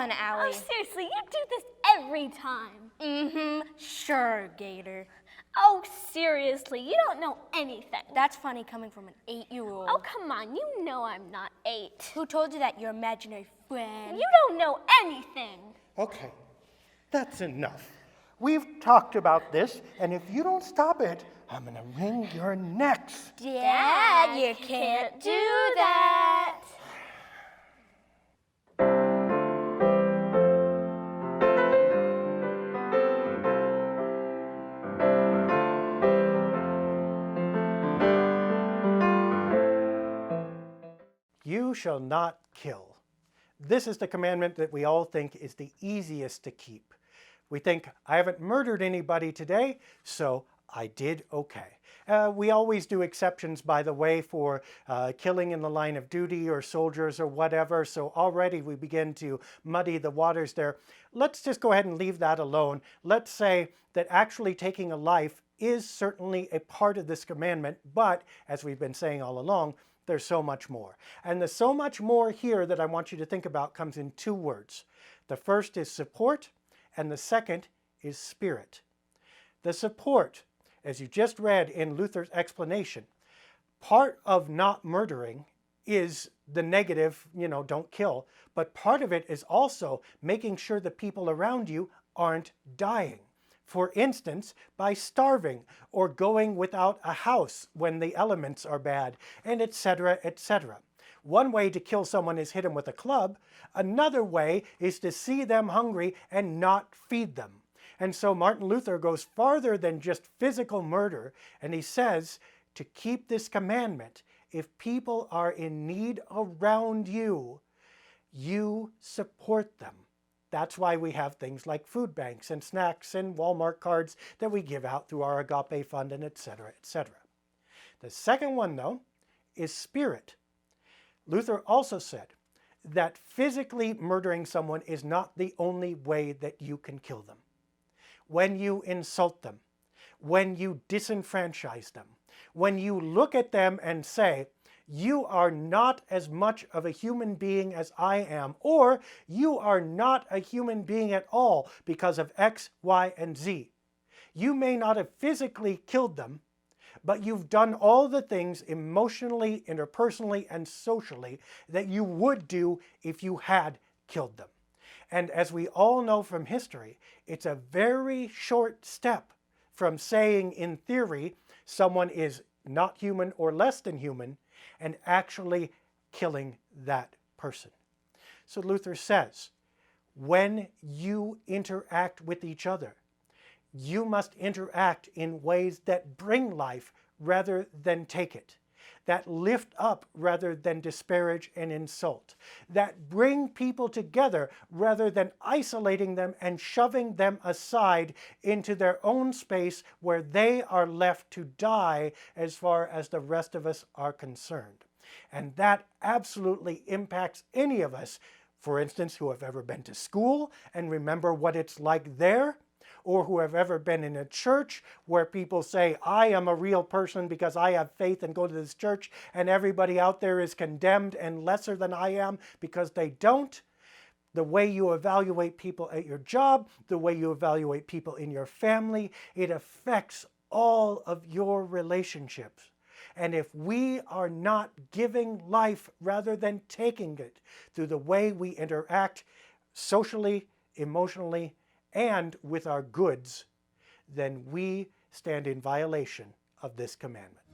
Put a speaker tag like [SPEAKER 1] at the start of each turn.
[SPEAKER 1] on, Allie.
[SPEAKER 2] Oh, seriously, you do this every time.
[SPEAKER 1] Sure, Gator.
[SPEAKER 2] Oh, seriously, you don't know anything.
[SPEAKER 1] That's funny coming from an 8-year-old.
[SPEAKER 2] Oh, come on, you know I'm not 8.
[SPEAKER 1] Who told you that, your imaginary friend?
[SPEAKER 2] You don't know anything.
[SPEAKER 3] Okay, that's enough. We've talked about this, and if you don't stop it, I'm gonna wring your necks.
[SPEAKER 1] Dad, you can't do that.
[SPEAKER 3] You shall not kill. This is the commandment that we all think is the easiest to keep. We think, I haven't murdered anybody today, so I did okay. We always do exceptions, by the way, for killing in the line of duty or soldiers or whatever, so already we begin to muddy the waters there. Let's just go ahead and leave that alone. Let's say that actually taking a life is certainly a part of this commandment, but as we've been saying all along, there's so much more. And the so much more here that I want you to think about comes in 2 words. The first is support, and the second is spirit. The support, as you just read in Luther's explanation, part of not murdering is the negative, don't kill, but part of it is also making sure the people around you aren't dying. For instance, by starving or going without a house when the elements are bad, and etc., etc. One way to kill someone is hit them with a club. Another way is to see them hungry and not feed them. And so Martin Luther goes farther than just physical murder, and he says to keep this commandment, if people are in need around you, you support them. That's why we have things like food banks and snacks and Walmart cards that we give out through our Agape Fund and etc., etc. The second one, though, is spirit. Luther also said that physically murdering someone is not the only way that you can kill them. When you insult them, when you disenfranchise them, when you look at them and say, you are not as much of a human being as I am, or you are not a human being at all because of X, Y, and Z. You may not have physically killed them, but you've done all the things emotionally, interpersonally, and socially that you would do if you had killed them. And as we all know from history, it's a very short step from saying, in theory, someone is not human or less than human, and actually killing that person. So Luther says, when you interact with each other, you must interact in ways that bring life rather than take it, that lift up rather than disparage and insult, that bring people together rather than isolating them and shoving them aside into their own space where they are left to die as far as the rest of us are concerned. And that absolutely impacts any of us, for instance, who have ever been to school and remember what it's like there, or who have ever been in a church where people say, I am a real person because I have faith and go to this church, and everybody out there is condemned and lesser than I am because they don't. The way you evaluate people at your job, the way you evaluate people in your family, it affects all of your relationships. And if we are not giving life rather than taking it through the way we interact socially, emotionally, and with our goods, then we stand in violation of this commandment.